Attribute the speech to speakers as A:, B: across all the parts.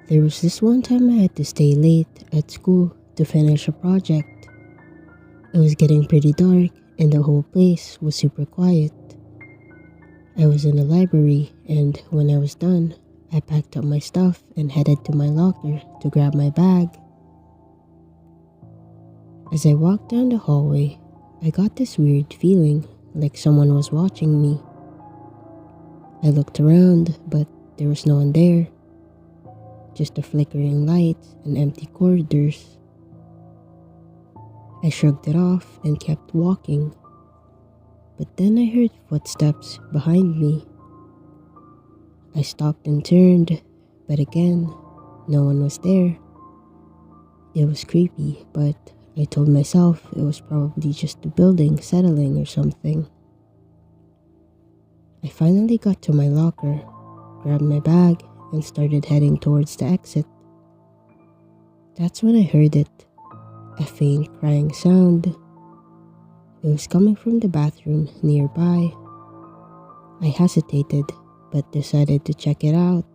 A: There was this one time I had to stay late at school to finish a project. It was getting pretty dark and the whole place was super quiet. I was in the library, and when I was done, I packed up my stuff and headed to my locker to grab my bag. As I walked down the hallway, I got this weird feeling like someone was watching me. I looked around, but there was no one there. Just the flickering lights and empty corridors. I shrugged it off and kept walking. But then I heard footsteps behind me. I stopped and turned, but again, no one was there. It was creepy, but I told myself it was probably just the building settling or something. I finally got to my locker, grabbed my bag, and started heading towards the exit. That's when I heard it, a faint crying sound. It was coming from the bathroom nearby. I hesitated, but decided to check it out.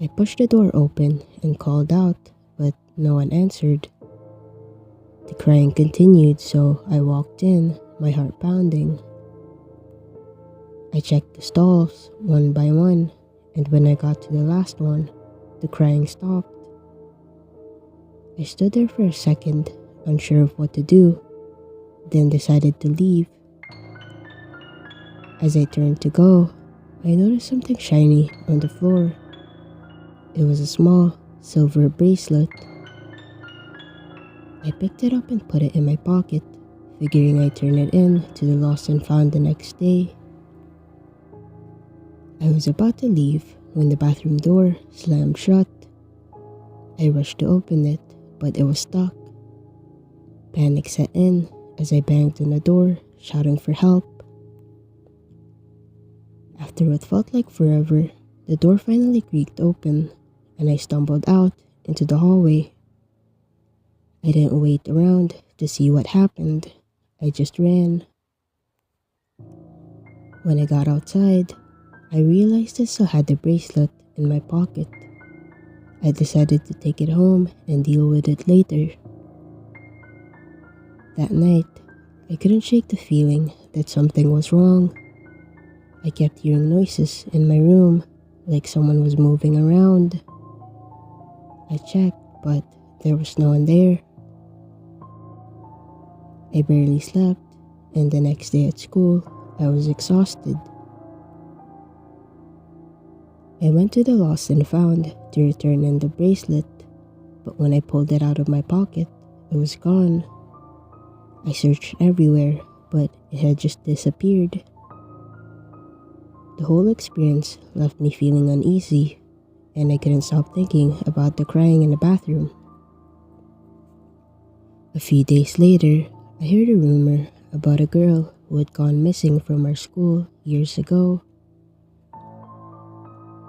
A: I pushed the door open and called out, but no one answered. The crying continued, so I walked in, my heart pounding. I checked the stalls one by one, and when I got to the last one, the crying stopped. I stood there for a second, unsure of what to do, then decided to leave. As I turned to go, I noticed something shiny on the floor. It was a small silver bracelet. I picked it up and put it in my pocket, figuring I'd turn it in to the lost and found the next day. I was about to leave when the bathroom door slammed shut. I rushed to open it, but it was stuck. Panic set in as I banged on the door, shouting for help. After what felt like forever, the door finally creaked open, and I stumbled out into the hallway. I didn't wait around to see what happened. I just ran. When I got outside, I realized I still had the bracelet in my pocket. I decided to take it home and deal with it later. That night, I couldn't shake the feeling that something was wrong. I kept hearing noises in my room, like someone was moving around. I checked, but there was no one there. I barely slept, and the next day at school, I was exhausted. I went to the lost and found to return in the bracelet, but when I pulled it out of my pocket, it was gone. I searched everywhere, but it had just disappeared. The whole experience left me feeling uneasy, and I couldn't stop thinking about the crying in the bathroom. A few days later, I heard a rumor about a girl who had gone missing from our school years ago.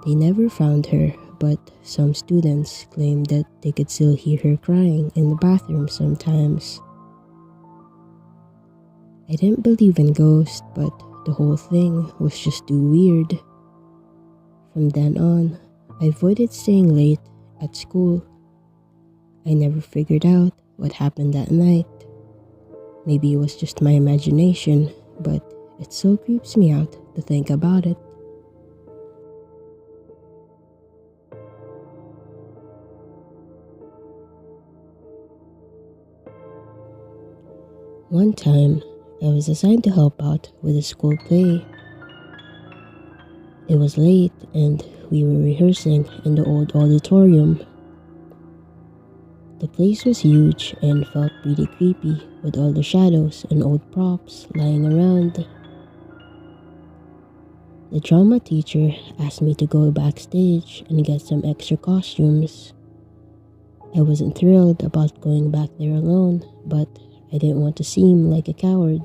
A: They never found her, but some students claimed that they could still hear her crying in the bathroom sometimes. I didn't believe in ghosts, but the whole thing was just too weird. From then on, I avoided staying late at school. I never figured out what happened that night. Maybe it was just my imagination, but it so creeps me out to think about it. One time, I was assigned to help out with a school play. It was late and we were rehearsing in the old auditorium. The place was huge and felt pretty creepy with all the shadows and old props lying around. The drama teacher asked me to go backstage and get some extra costumes. I wasn't thrilled about going back there alone, but I didn't want to seem like a coward.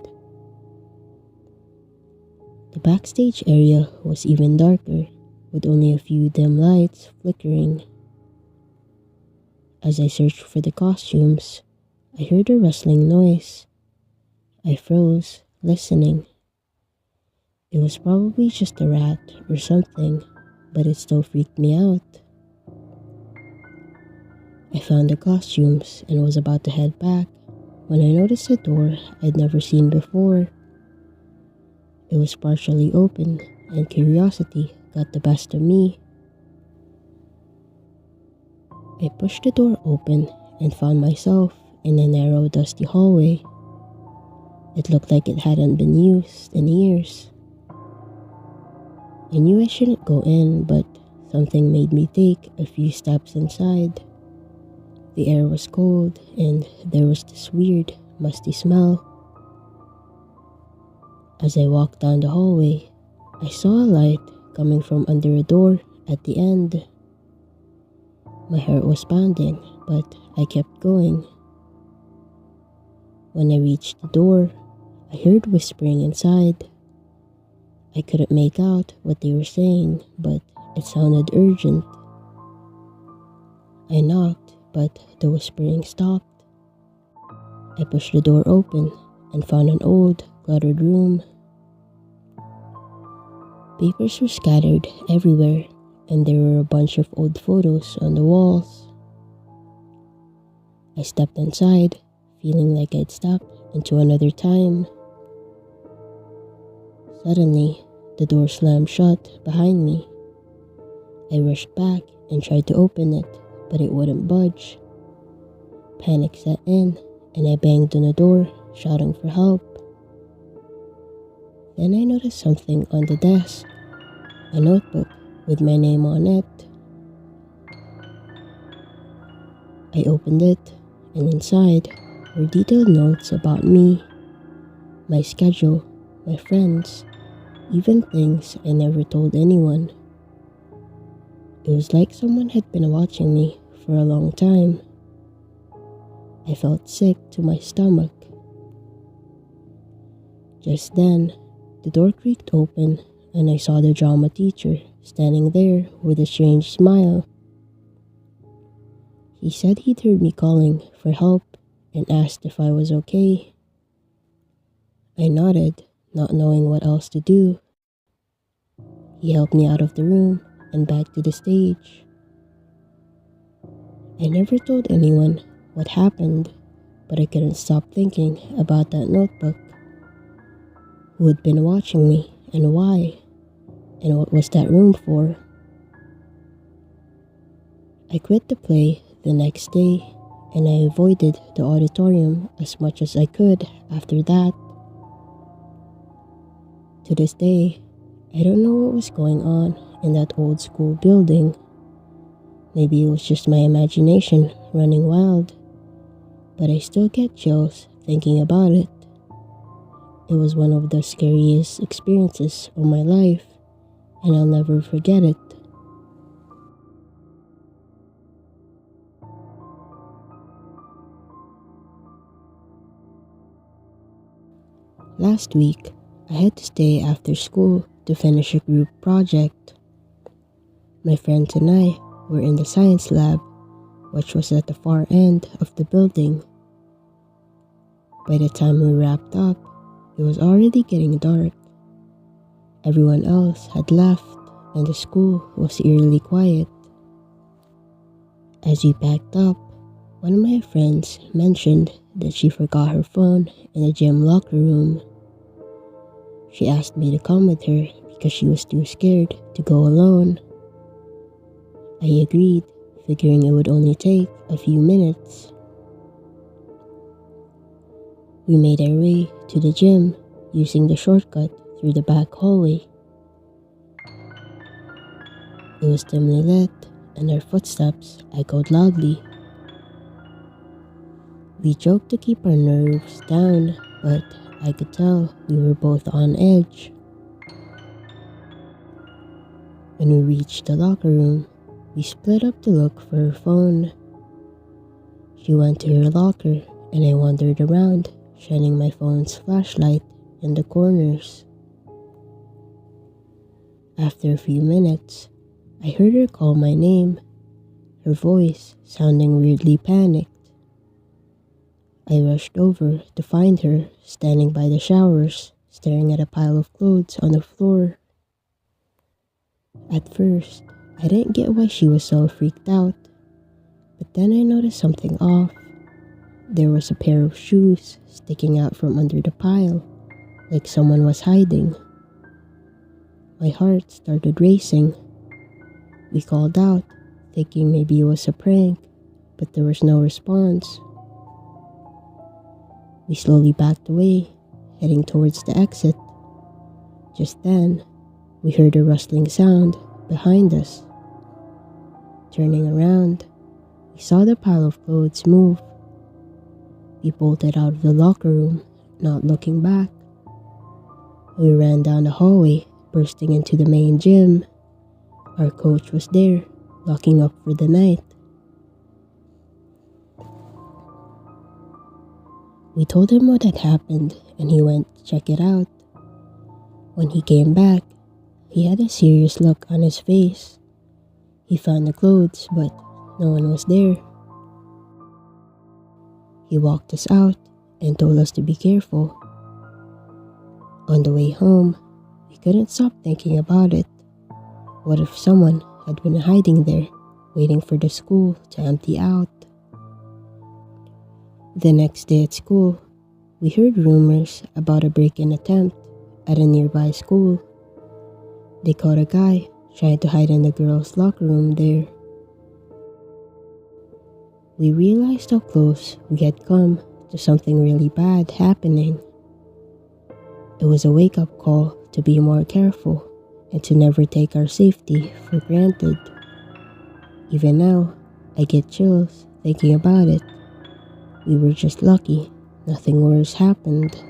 A: The backstage area was even darker, with only a few dim lights flickering. As I searched for the costumes, I heard a rustling noise. I froze, listening. It was probably just a rat or something, but it still freaked me out. I found the costumes and was about to head back when I noticed a door I'd never seen before. It was partially open, and curiosity got the best of me. I pushed the door open and found myself in a narrow, dusty hallway. It looked like it hadn't been used in years. I knew I shouldn't go in, but something made me take a few steps inside. The air was cold, and there was this weird, musty smell. As I walked down the hallway, I saw a light coming from under a door at the end. My heart was pounding, but I kept going. When I reached the door, I heard whispering inside. I couldn't make out what they were saying, but it sounded urgent. I knocked, but the whispering stopped. I pushed the door open and found an old, cluttered room. Papers were scattered everywhere, and there were a bunch of old photos on the walls. I stepped inside, feeling like I'd stepped into another time. Suddenly, the door slammed shut behind me. I rushed back and tried to open it, but it wouldn't budge. Panic set in, and I banged on the door, shouting for help. Then I noticed something on the desk, a notebook with my name on it. I opened it, and inside were detailed notes about me, my schedule, my friends, even things I never told anyone. It was like someone had been watching me for a long time. I felt sick to my stomach. Just then, the door creaked open and I saw the drama teacher standing there with a strange smile. He said he'd heard me calling for help and asked if I was okay. I nodded, not knowing what else to do. He helped me out of the room and back to the stage. I never told anyone what happened, but I couldn't stop thinking about that notebook. Who had been watching me and why? And what was that room for? I quit the play the next day, and I avoided the auditorium as much as I could after that. To this day, I don't know what was going on in that old school building. Maybe it was just my imagination running wild, but I still get chills thinking about it. It was one of the scariest experiences of my life, and I'll never forget it. Last week, I had to stay after school to finish a group project. My friends and I were in the science lab, which was at the far end of the building. By the time we wrapped up, it was already getting dark. Everyone else had left, and the school was eerily quiet. As we packed up, one of my friends mentioned that she forgot her phone in the gym locker room. She asked me to come with her because she was too scared to go alone. I agreed, figuring it would only take a few minutes. We made our way to the gym using the shortcut through the back hallway. It was dimly lit, and our footsteps echoed loudly. We joked to keep our nerves down, but I could tell we were both on edge. When we reached the locker room, we split up to look for her phone. She went to her locker, and I wandered around, shining my phone's flashlight in the corners. After a few minutes, I heard her call my name, her voice sounding weirdly panicked. I rushed over to find her standing by the showers, staring at a pile of clothes on the floor. At first, I didn't get why she was so freaked out, but then I noticed something off. There was a pair of shoes sticking out from under the pile, like someone was hiding. My heart started racing. We called out, thinking maybe it was a prank, but there was no response. We slowly backed away, heading towards the exit. Just then, we heard a rustling sound behind us. Turning around, we saw the pile of clothes move. We bolted out of the locker room, not looking back. We ran down the hallway, bursting into the main gym. Our coach was there, locking up for the night. We told him what had happened, and he went to check it out. When he came back, he had a serious look on his face. He found the clothes, but no one was there. He walked us out and told us to be careful. On the way home, we couldn't stop thinking about it. What if someone had been hiding there, waiting for the school to empty out? The next day at school, we heard rumors about a break-in attempt at a nearby school. They caught a guy trying to hide in the girls' locker room there. We realized how close we had come to something really bad happening. It was a wake-up call to be more careful and to never take our safety for granted. Even now, I get chills thinking about it. We were just lucky. Nothing worse happened.